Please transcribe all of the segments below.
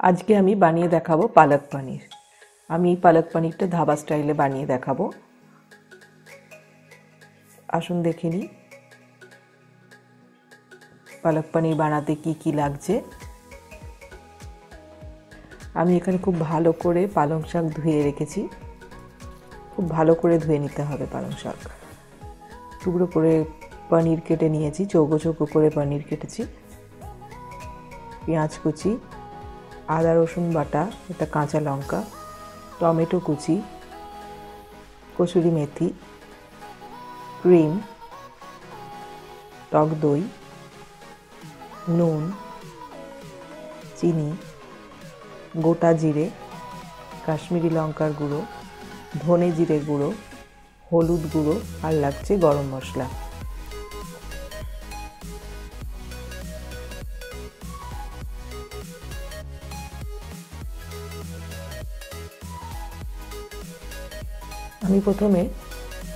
আজকে আমি বানিয়ে দেখাবো পালক পনির। আমি এই পালক পনিরটা ধাবা স্টাইলে বানিয়ে দেখাবো। আসুন দেখে নিই পালক পনির বানাতে কি কি লাগছে। আমি এখানে খুব ভালো করে পালং শাক ধুয়ে রেখেছি। খুব ভালো করে ধুয়ে নিতে হবে পালং শাক। টুকরো করে পনির কেটে নিয়েছি, চৌকো চৌকো করে পনির কেটেছি। পেঁয়াজ কুচি, আদা রসুন বাটা, একটা কাঁচা লঙ্কা, টমেটো কুচি, কসুরি মেথি, ক্রিম, টক দই, নুন, চিনি, গোটা জিরে, কাশ্মীরি লঙ্কার গুঁড়ো, ধনে জিরে গুঁড়ো, হলুদ গুঁড়ো, আর লাগছে গরম মশলা। আমি প্রথমে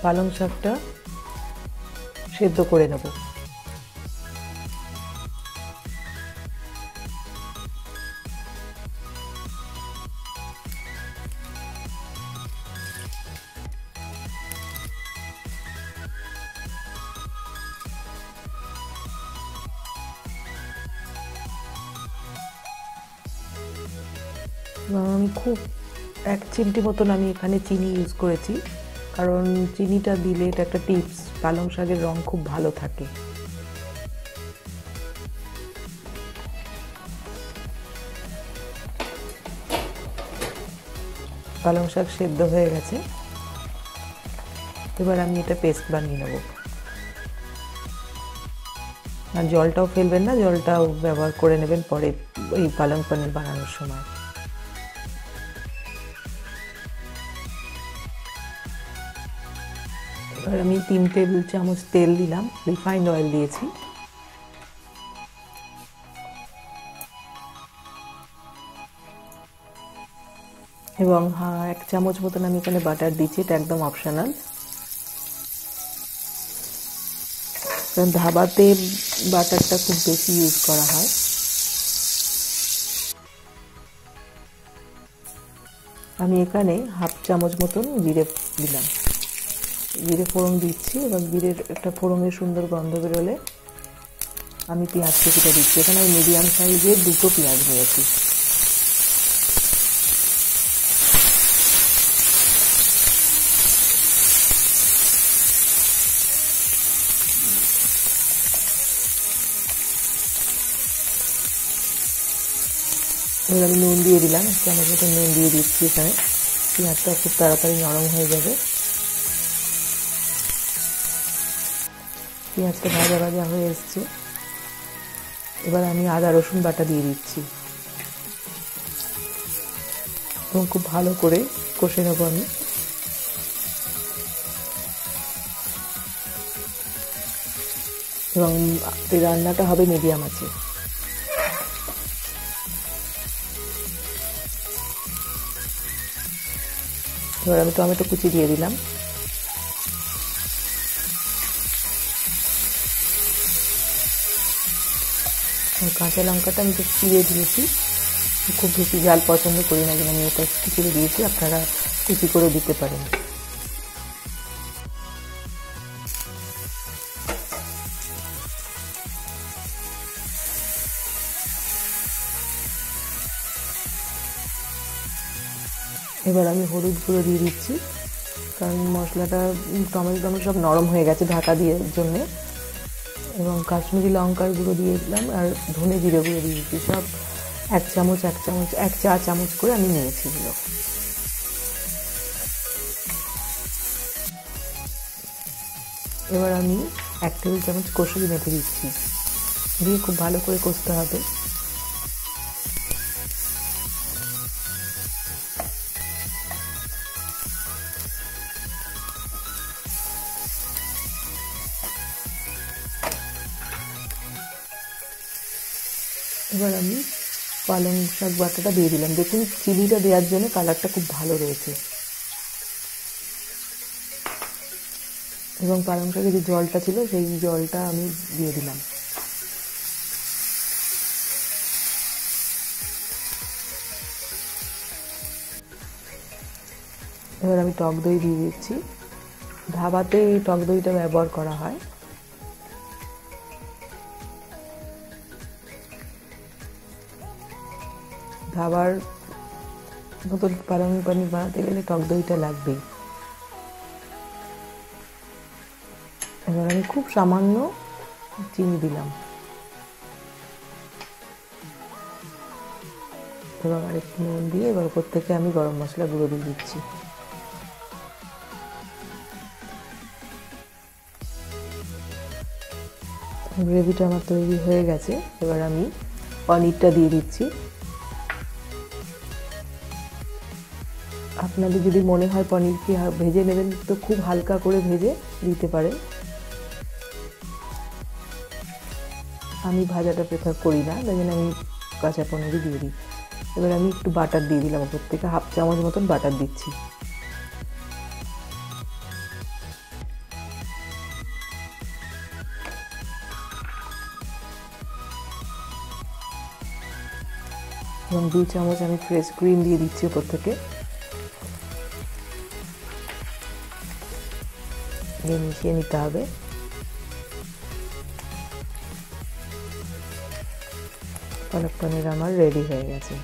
পালং শাকটা সেদ্ধ করে নেব। আমি খুব 1 চিমটি মতন আমি এখানে চিনি ইউজ করেছি, কারণ চিনিটা দিলে এটা একটা টিপস, পালং শাকের রং খুব ভালো থাকে। পালং শাক সেদ্ধ হয়ে গেছে, এবার আমি এটা পেস্ট বানিয়ে নেব। আর জলটাও ফেলবেন না, জলটাও ব্যবহার করে নেবেন পরে এই পালং পনির বানানোর সময়। এবার আমি 3 টেবিল চামচ তেল দিলাম, রিফাইন্ড অয়েল দিয়েছি। এবং 1 চামচ মতন আমি এখানে বাটার দিচ্ছি, এটা একদম অপশনাল। কারণ ধাবাতে বাটারটা খুব বেশি ইউজ করা হয়। আমি এখানে 1/2 চামচ মতন জিরে দিলাম, জিরে ফোড়ন দিচ্ছি। এবং জিরের একটা ফোড়নের সুন্দর গন্ধ বেরোলে আমি পেঁয়াজ কুচিটা দিচ্ছি। এখানে আমি মিডিয়াম সাইজের 2টো পেঁয়াজ নিয়েছি। এবার আমি নুন দিয়ে দিলাম, 1 চামচ মতন নুন দিয়ে দিচ্ছি এখানে। পেঁয়াজটা খুব তাড়াতাড়ি নরম হয়ে যাবে। পেঁয়াজটা ভাজা ভাজা হয়ে এসছে, এবার আমি আদা রসুন বাটা দিয়ে দিচ্ছি এবং খুব ভালো করে কষে নেবো আমি। এবং এই রান্নাটা হবে মিডিয়াম আছে। এবার আমি টমেটো কুচি দিয়ে দিলাম। কাঁচা লঙ্কাটা আমি একটু চিড়ে দিয়েছি, খুব বেশি ঝাল পছন্দ করি না, কিন্তু আমি এটা একটু চিড়ে দিয়েছি, আপনারা কুচি করে দিতে পারেন। এবার আমি হলুদ গুঁড়ো দিয়ে দিচ্ছি, কারণ মশলাটা টমেটো সব নরম হয়ে গেছে ঢাকা দিয়ে জন্যে। এবং কাশ্মীরি লঙ্কার গুঁড়ো দিয়ে দিলাম, আর ধনে জিরে গুঁড়ো দিয়ে দিচ্ছি। সব 1 চামচ 1 চা চামচ করে আমি নিয়েছি এগুলো। এবার আমি 1 টেবিল চামচ কসুরি মেথি দিচ্ছি, দিয়ে খুব ভালো করে কষতে হবে। এবার আমি পালং শাক বাটাটা দিয়ে দিলাম। দেখুন চিনিটা দেওয়ার জন্য কালারটা খুব ভালো রয়েছে। এবং পালং শাকের যে জলটা ছিল সেই জলটা আমি দিয়ে দিলাম। এবার আমি টক দই দিয়ে দিচ্ছি। ধাবাতে টক দইটা ব্যবহার করা হয়। ধাবার মতন পালং পানির বানাতে গেলে টক দইটা লাগবেই। এবার আমি খুব সামান্য চিনি দিলাম এবং আরেকটু নুন দিয়ে এবার উপর থেকে আমি গরম মশলা গুঁড়ো দিয়ে দিচ্ছি। গ্রেভিটা আমার তৈরি হয়ে গেছে। এবার আমি পনিরটা দিয়ে দিচ্ছি। আপনাদের যদি মনে হয় পনিরকে ভেজে নেবেন তো খুব হালকা করে ভেজে দিতে পারেন। আমি ভাজাটা প্রেফার করি না, তাই জন্য আমি কাঁচা পনিরই দিয়ে দিই। এবার আমি একটু বাটার দিয়ে দিলাম ওপর থেকে, হাফ চামচ মতন বাটার দিচ্ছি। এবং 2 চামচ আমি ফ্রেশ ক্রিম দিয়ে দিচ্ছি ওপর থেকে। মিশিয়ে নিতে হবে। পালক পনির আমার রেডি হয়ে গেছে।